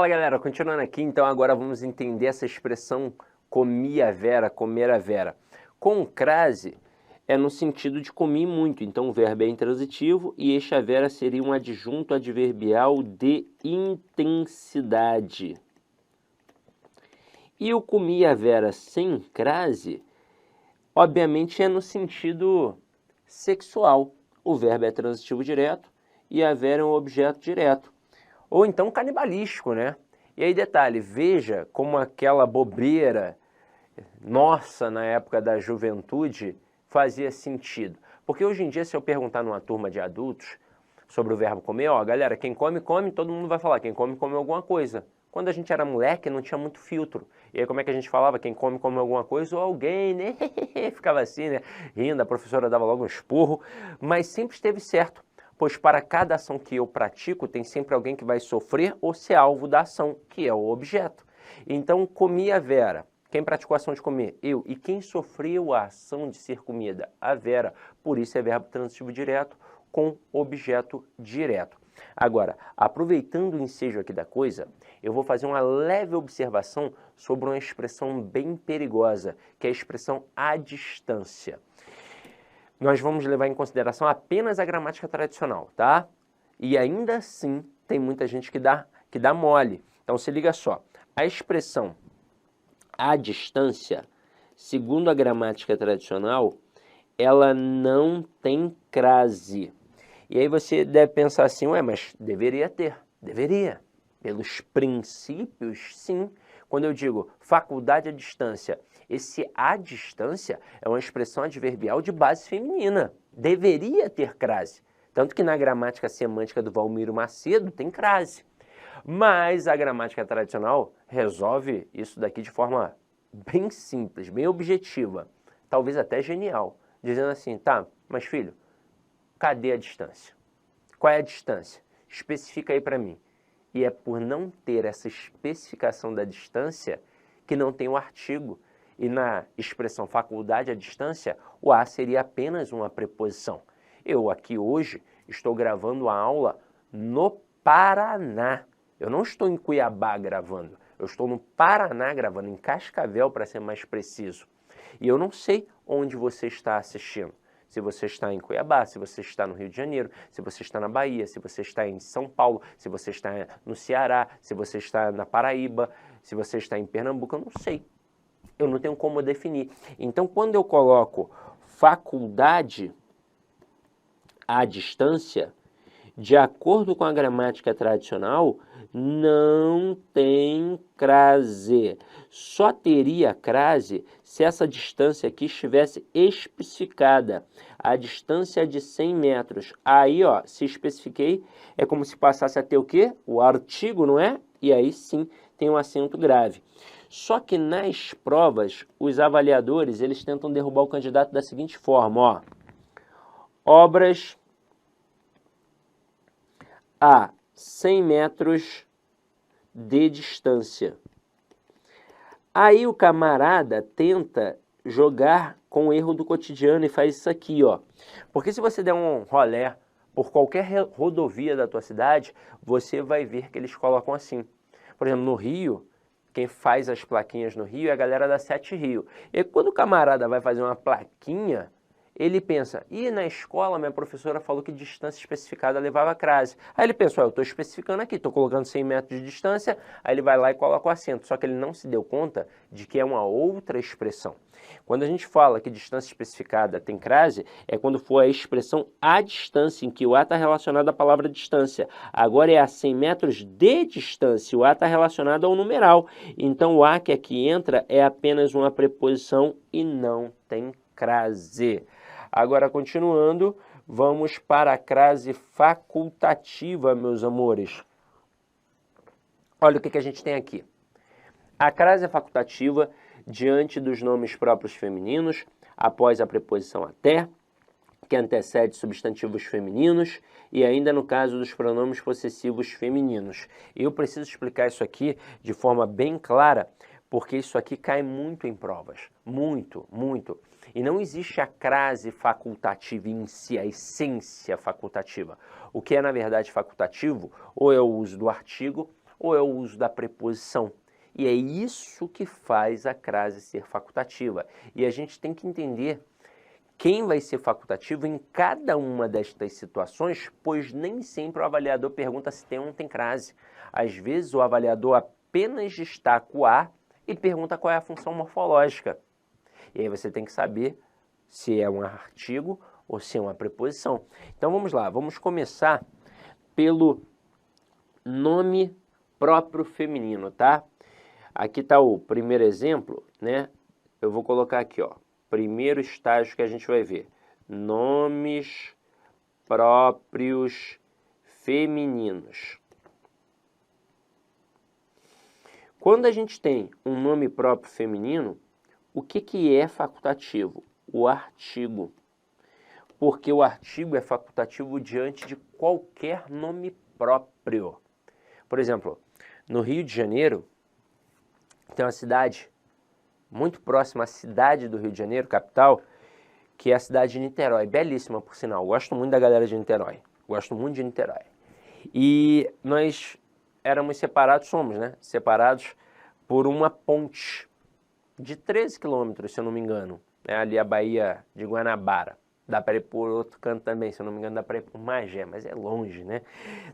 Fala galera, continuando aqui, então agora vamos entender essa expressão comi a Vera, comer a Vera. Com crase é no sentido de comi muito, então o verbo é intransitivo e este a Vera seria um adjunto adverbial de intensidade. E o comi a Vera sem crase, obviamente é no sentido sexual. O verbo é transitivo direto e a Vera é um objeto direto. Ou então canibalístico, né? E aí detalhe, veja como aquela bobeira nossa na época da juventude fazia sentido. Porque hoje em dia, se eu perguntar numa turma de adultos sobre o verbo comer, ó, galera, quem come, come, todo mundo vai falar, quem come, come alguma coisa. Quando a gente era moleque, não tinha muito filtro. E aí como é que a gente falava? Quem come, come alguma coisa ou alguém, né? Ficava assim, né? Rindo, a professora dava logo um esporro, mas sempre esteve certo. Pois para cada ação que eu pratico, tem sempre alguém que vai sofrer ou ser alvo da ação, que é o objeto. Então, comi a Vera. Quem praticou a ação de comer? Eu. E quem sofreu a ação de ser comida? A Vera. Por isso é verbo transitivo direto com objeto direto. Agora, aproveitando o ensejo aqui da coisa, eu vou fazer uma leve observação sobre uma expressão bem perigosa, que é a expressão à distância. Nós vamos levar em consideração apenas a gramática tradicional, tá? E ainda assim, tem muita gente que dá mole. Então, se liga só. A expressão à distância, segundo a gramática tradicional, ela não tem crase. E aí você deve pensar assim, ué, mas deveria ter. Deveria. Pelos princípios, sim. Quando eu digo faculdade à distância, esse à distância é uma expressão adverbial de base feminina. Deveria ter crase. Tanto que na gramática semântica do Valmiro Macedo tem crase. Mas a gramática tradicional resolve isso daqui de forma bem simples, bem objetiva, talvez até genial, dizendo assim, tá, mas filho, cadê a distância? Qual é a distância? Especifica aí para mim. E é por não ter essa especificação da distância que não tem o artigo. E na expressão faculdade à distância, o a seria apenas uma preposição. Eu aqui hoje estou gravando a aula no Paraná. Eu não estou em Cuiabá gravando, eu estou no Paraná gravando, em Cascavel para ser mais preciso. E eu não sei onde você está assistindo. Se você está em Cuiabá, se você está no Rio de Janeiro, se você está na Bahia, se você está em São Paulo, se você está no Ceará, se você está na Paraíba, se você está em Pernambuco, eu não sei. Eu não tenho como definir. Então, quando eu coloco faculdade à distância, de acordo com a gramática tradicional, não tem crase. Só teria crase se essa distância aqui estivesse especificada. A distância de 100 metros. Aí, ó, se especifiquei, é como se passasse a ter o quê? O artigo, não é? E aí sim tem um acento grave. Só que nas provas, os avaliadores, eles tentam derrubar o candidato da seguinte forma, ó. Obras a 100 metros de distância. Aí o camarada tenta jogar com o erro do cotidiano e faz isso aqui, ó. Porque se você der um rolé por qualquer rodovia da tua cidade, você vai ver que eles colocam assim. Por exemplo, no Rio, quem faz as plaquinhas no Rio é a galera da Sete Rio. E quando o camarada vai fazer uma plaquinha, ele pensa, e na escola minha professora falou que distância especificada levava crase. Aí ele pensa, eu estou especificando aqui, estou colocando 100 metros de distância, aí ele vai lá e coloca o acento. Só que ele não se deu conta de que é uma outra expressão. Quando a gente fala que distância especificada tem crase, é quando for a expressão à distância, em que o a está relacionado à palavra distância. Agora é a 100 metros de distância, o a está relacionado ao numeral. Então o a que aqui entra é apenas uma preposição e não tem crase. Agora, continuando, vamos para a crase facultativa, meus amores. Olha o que a gente tem aqui. A crase facultativa, diante dos nomes próprios femininos, após a preposição até, que antecede substantivos femininos, e ainda no caso dos pronomes possessivos femininos. Eu preciso explicar isso aqui de forma bem clara, porque isso aqui cai muito em provas. Muito, muito. E não existe a crase facultativa em si, a essência facultativa. O que é, na verdade, facultativo, ou é o uso do artigo, ou é o uso da preposição? E é isso que faz a crase ser facultativa. E a gente tem que entender quem vai ser facultativo em cada uma destas situações, pois nem sempre o avaliador pergunta se tem ou não tem crase. Às vezes o avaliador apenas destaca o A e pergunta qual é a função morfológica. E aí você tem que saber se é um artigo ou se é uma preposição. Então vamos lá, vamos começar pelo nome próprio feminino, tá? Aqui está o primeiro exemplo, né? Eu vou colocar aqui, ó. Primeiro estágio que a gente vai ver. Nomes próprios femininos. Quando a gente tem um nome próprio feminino, o que é facultativo? O artigo. Porque o artigo é facultativo diante de qualquer nome próprio. Por exemplo, no Rio de Janeiro, tem uma cidade muito próxima à cidade do Rio de Janeiro, capital, que é a cidade de Niterói. Belíssima, por sinal. Gosto muito da galera de Niterói. Gosto muito de Niterói. E nós éramos separados, somos, né? Separados por uma ponte de 13 quilômetros, se eu não me engano. É ali a Baía de Guanabara. Dá para ir por outro canto também, se eu não me engano, dá para ir por Magé, mas é longe, né?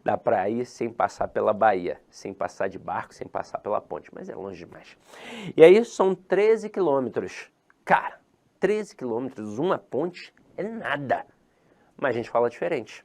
Dá para ir sem passar pela Baía, sem passar de barco, sem passar pela ponte, mas é longe demais. E aí são 13 quilômetros. Cara, 13 quilômetros, uma ponte é nada. Mas a gente fala diferente.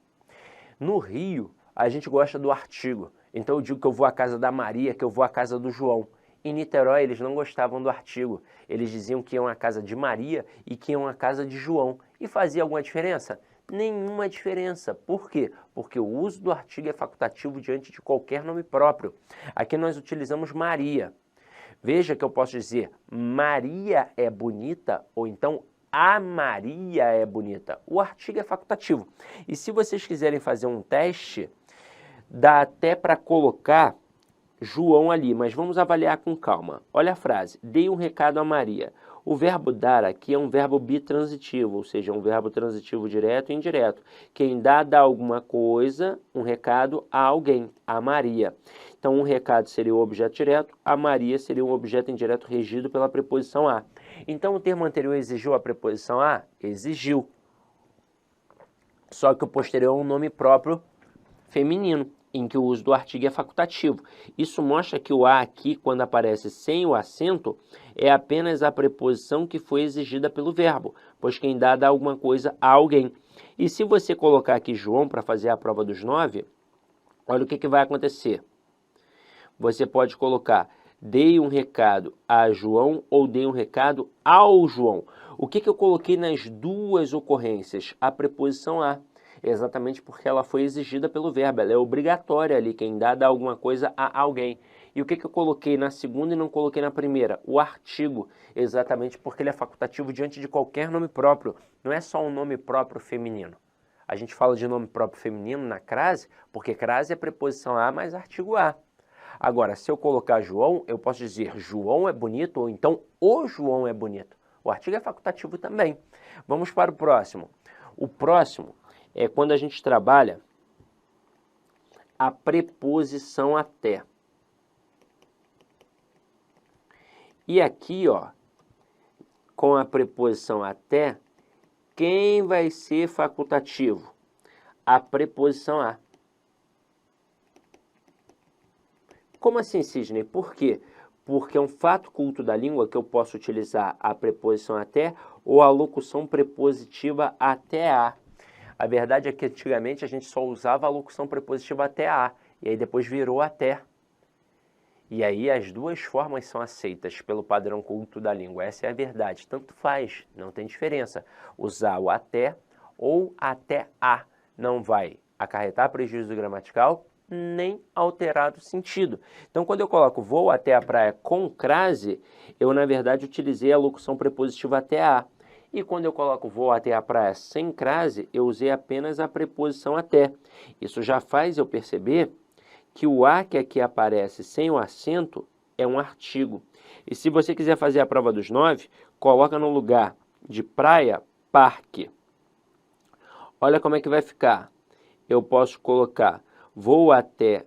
No Rio, a gente gosta do artigo. Então eu digo que eu vou à casa da Maria, que eu vou à casa do João. Em Niterói, eles não gostavam do artigo. Eles diziam que iam à casa de Maria e que iam à casa de João. E fazia alguma diferença? Nenhuma diferença. Por quê? Porque o uso do artigo é facultativo diante de qualquer nome próprio. Aqui nós utilizamos Maria. Veja que eu posso dizer Maria é bonita ou então a Maria é bonita. O artigo é facultativo. E se vocês quiserem fazer um teste, dá até para colocar João ali, mas vamos avaliar com calma. Olha a frase, dei um recado a Maria. O verbo dar aqui é um verbo bitransitivo, ou seja, um verbo transitivo direto e indireto. Quem dá alguma coisa, um recado a alguém, a Maria. Então, um recado seria o objeto direto, a Maria seria um objeto indireto regido pela preposição a. Então, o termo anterior exigiu a preposição a? Exigiu. Só que o posterior é um nome próprio feminino, em que o uso do artigo é facultativo. Isso mostra que o a aqui, quando aparece sem o acento, é apenas a preposição que foi exigida pelo verbo, pois quem dá alguma coisa a alguém. E se você colocar aqui João para fazer a prova dos 9, olha o que vai acontecer. Você pode colocar, dei um recado a João ou dei um recado ao João. O que eu coloquei nas duas ocorrências? A preposição a. Exatamente porque ela foi exigida pelo verbo, ela é obrigatória ali, quem dá alguma coisa a alguém. E o que eu coloquei na segunda e não coloquei na primeira? O artigo, exatamente porque ele é facultativo diante de qualquer nome próprio, não é só um nome próprio feminino. A gente fala de nome próprio feminino na crase, porque crase é preposição a mais artigo a. Agora, se eu colocar João, eu posso dizer João é bonito ou então o João é bonito. O artigo é facultativo também. Vamos para o próximo. O próximo é quando a gente trabalha a preposição até. E aqui, ó, com a preposição até, quem vai ser facultativo? A preposição a. Como assim, Sidney? Por quê? Porque é um fato culto da língua que eu posso utilizar a preposição até ou a locução prepositiva até a. A verdade é que antigamente a gente só usava a locução prepositiva até a, e aí depois virou até. E aí as duas formas são aceitas pelo padrão culto da língua. Essa é a verdade. Tanto faz, não tem diferença. Usar o até ou até a não vai acarretar prejuízo gramatical, nem alterar o sentido. Então, quando eu coloco vou até a praia com crase, eu, na verdade, utilizei a locução prepositiva até a. E quando eu coloco vou até a praia sem crase, eu usei apenas a preposição até. Isso já faz eu perceber que o a que aqui aparece sem o acento é um artigo. E se você quiser fazer a prova dos 9, coloca no lugar de praia, parque. Olha como é que vai ficar. Eu posso colocar vou até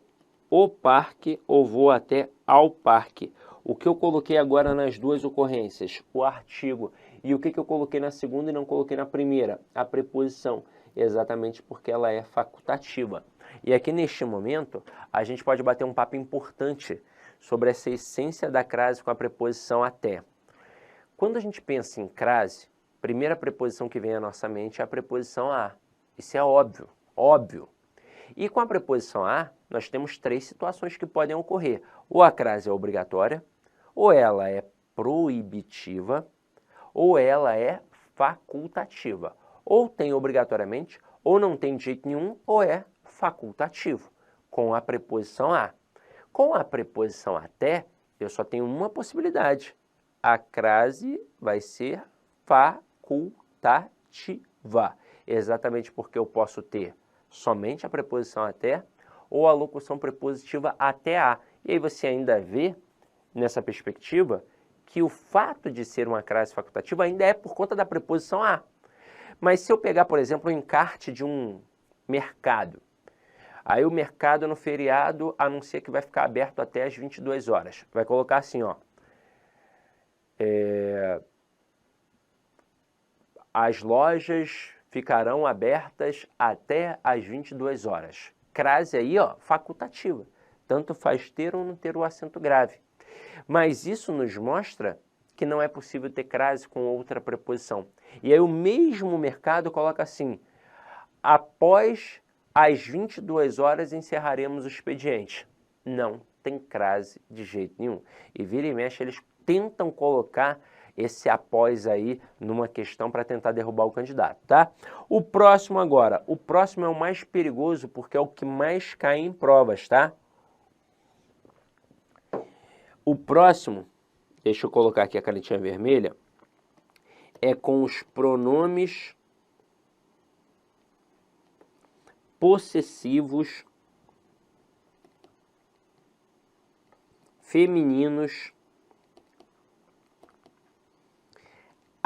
o parque ou vou até ao parque. O que eu coloquei agora nas duas ocorrências? O artigo. E o que eu coloquei na segunda e não coloquei na primeira? A preposição. Exatamente porque ela é facultativa. E aqui neste momento, a gente pode bater um papo importante sobre essa essência da crase com a preposição até. Quando a gente pensa em crase, a primeira preposição que vem à nossa mente é a preposição a. Isso é óbvio, óbvio. E com a preposição a, nós temos três situações que podem ocorrer. Ou a crase é obrigatória, ou ela é proibitiva, ou ela é facultativa. Ou tem obrigatoriamente, ou não tem de jeito nenhum, ou é facultativo, com a preposição a. Com a preposição até, eu só tenho uma possibilidade. A crase vai ser facultativa, exatamente porque eu posso ter somente a preposição até ou a locução prepositiva até a. E aí você ainda vê, nessa perspectiva, que o fato de ser uma crase facultativa ainda é por conta da preposição a. Mas se eu pegar, por exemplo, o encarte de um mercado, aí o mercado no feriado anuncia que vai ficar aberto até as 22 horas. Vai colocar assim, ó. As lojas ficarão abertas até as 22 horas. Crase aí, ó, facultativa. Tanto faz ter ou não ter o acento grave. Mas isso nos mostra que não é possível ter crase com outra preposição. E aí o mesmo mercado coloca assim: após as 22 horas encerraremos o expediente. Não tem crase de jeito nenhum. E vira e mexe, eles tentam colocar esse após aí numa questão para tentar derrubar o candidato, tá? O próximo agora, o próximo é o mais perigoso porque é o que mais cai em provas, tá? O próximo, deixa eu colocar aqui a canetinha vermelha, é com os pronomes possessivos femininos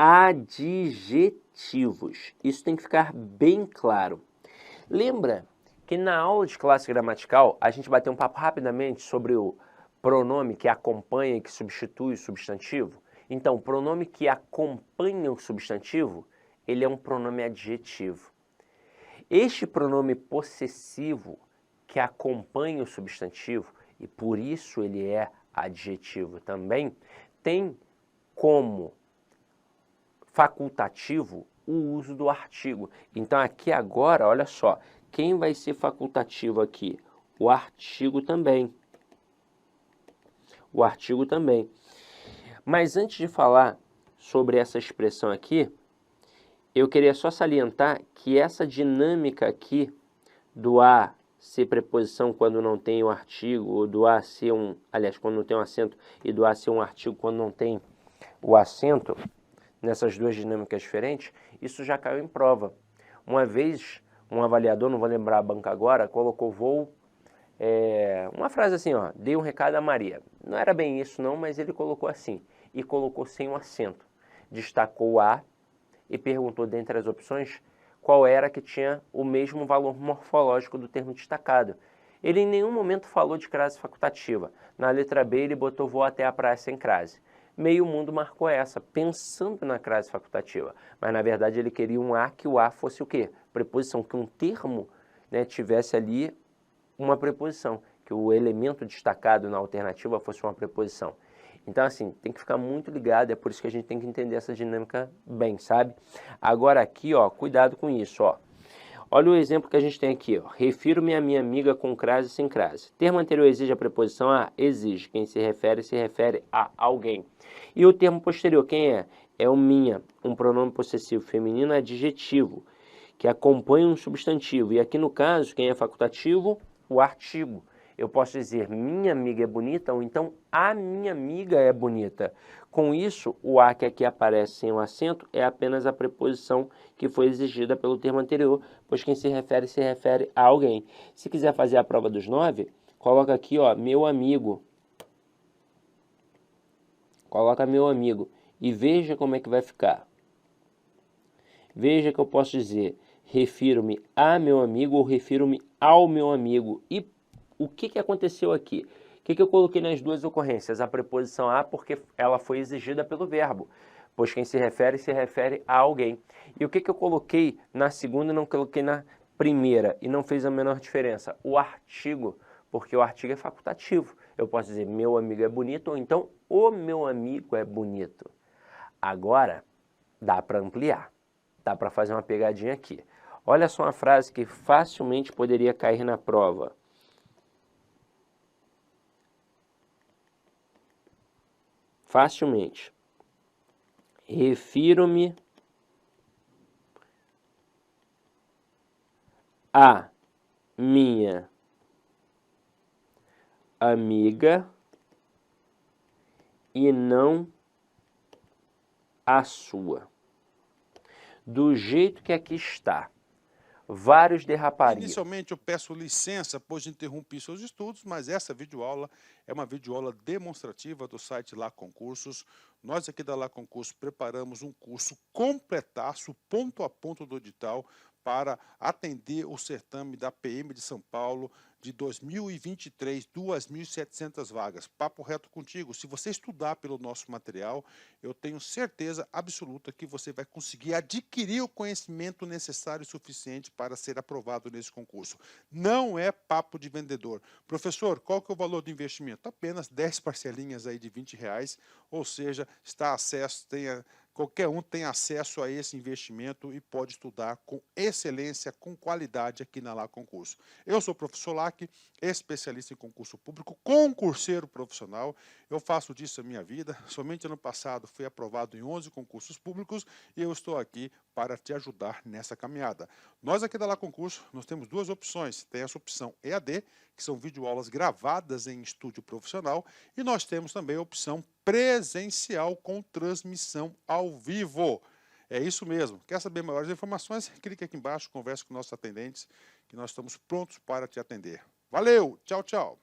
adjetivos. Isso tem que ficar bem claro. Lembra que na aula de classe gramatical a gente bateu um papo rapidamente sobre o pronome que acompanha e que substitui o substantivo? Então, o pronome que acompanha o substantivo, ele é um pronome adjetivo. Este pronome possessivo que acompanha o substantivo, e por isso ele é adjetivo também, tem como facultativo o uso do artigo. Então aqui agora, olha só, quem vai ser facultativo aqui? O artigo também. O artigo também. Mas antes de falar sobre essa expressão aqui, eu queria só salientar que essa dinâmica aqui do a ser preposição quando não tem o artigo, ou do a ser quando não tem um acento, e do a ser um artigo quando não tem o acento, nessas duas dinâmicas diferentes, isso já caiu em prova. Uma vez, um avaliador, não vou lembrar a banca agora, colocou uma frase assim, ó, dei um recado a Maria. Não era bem isso não, mas ele colocou assim, e colocou sem um acento. Destacou o a e perguntou dentre as opções qual era que tinha o mesmo valor morfológico do termo destacado. Ele em nenhum momento falou de crase facultativa. Na letra B ele botou vou até a praia sem crase. Meio mundo marcou essa, pensando na crase facultativa. Mas na verdade ele queria um a, que o a fosse o quê? Preposição, que um termo, né, tivesse ali uma preposição, que o elemento destacado na alternativa fosse uma preposição. Então, assim, tem que ficar muito ligado, é por isso que a gente tem que entender essa dinâmica bem, sabe? Agora aqui, ó, cuidado com isso, ó. Olha o exemplo que a gente tem aqui, ó. Refiro-me à minha amiga com crase e sem crase. Termo anterior exige a preposição a? Exige. Quem se refere a alguém. E o termo posterior, quem é? É o minha, um pronome possessivo feminino adjetivo, que acompanha um substantivo. E aqui no caso, quem é facultativo? O artigo. Eu posso dizer minha amiga é bonita ou então a minha amiga é bonita. Com isso, o a que aqui aparece sem o acento é apenas a preposição que foi exigida pelo termo anterior, pois quem se refere a alguém. Se quiser fazer a prova dos 9, coloca aqui, ó, meu amigo. Coloca meu amigo e veja como é que vai ficar. Veja que eu posso dizer refiro-me a meu amigo ou refiro-me ao meu amigo. E o que aconteceu aqui? O que eu coloquei nas duas ocorrências? A preposição a porque ela foi exigida pelo verbo, pois quem se refere a alguém. E o que eu coloquei na segunda e não coloquei na primeira, e não fez a menor diferença? O artigo, porque o artigo é facultativo. Eu posso dizer meu amigo é bonito, ou então o meu amigo é bonito. Agora, dá para ampliar, dá para fazer uma pegadinha aqui. Olha só uma frase que facilmente poderia cair na prova. Facilmente. Refiro-me a minha amiga e não a sua. Do jeito que aqui está, vários derrapariam. Inicialmente eu peço licença, pois interrompi seus estudos, mas essa videoaula é uma videoaula demonstrativa do site Lá Concursos. Nós aqui da Lá Concursos preparamos um curso completaço, ponto a ponto do edital, para atender o certame da PM de São Paulo de 2023, 2.700 vagas. Papo reto contigo, se você estudar pelo nosso material, eu tenho certeza absoluta que você vai conseguir adquirir o conhecimento necessário e suficiente para ser aprovado nesse concurso. Não é papo de vendedor. Professor, qual que é o valor do investimento? Apenas 10 parcelinhas aí de R$20, ou seja, qualquer um tem acesso a esse investimento e pode estudar com excelência, com qualidade aqui na Lá Concurso. Eu sou o professor Lac, especialista em concurso público, concurseiro profissional. Eu faço disso a minha vida. Somente ano passado fui aprovado em 11 concursos públicos e eu estou aqui para te ajudar nessa caminhada. Nós aqui da Lá Concurso, nós temos duas opções. Tem essa opção EAD, que são videoaulas gravadas em estúdio profissional, e nós temos também a opção presencial com transmissão ao vivo. É isso mesmo. Quer saber maiores informações? Clique aqui embaixo, converse com nossos atendentes, que nós estamos prontos para te atender. Valeu, tchau, tchau.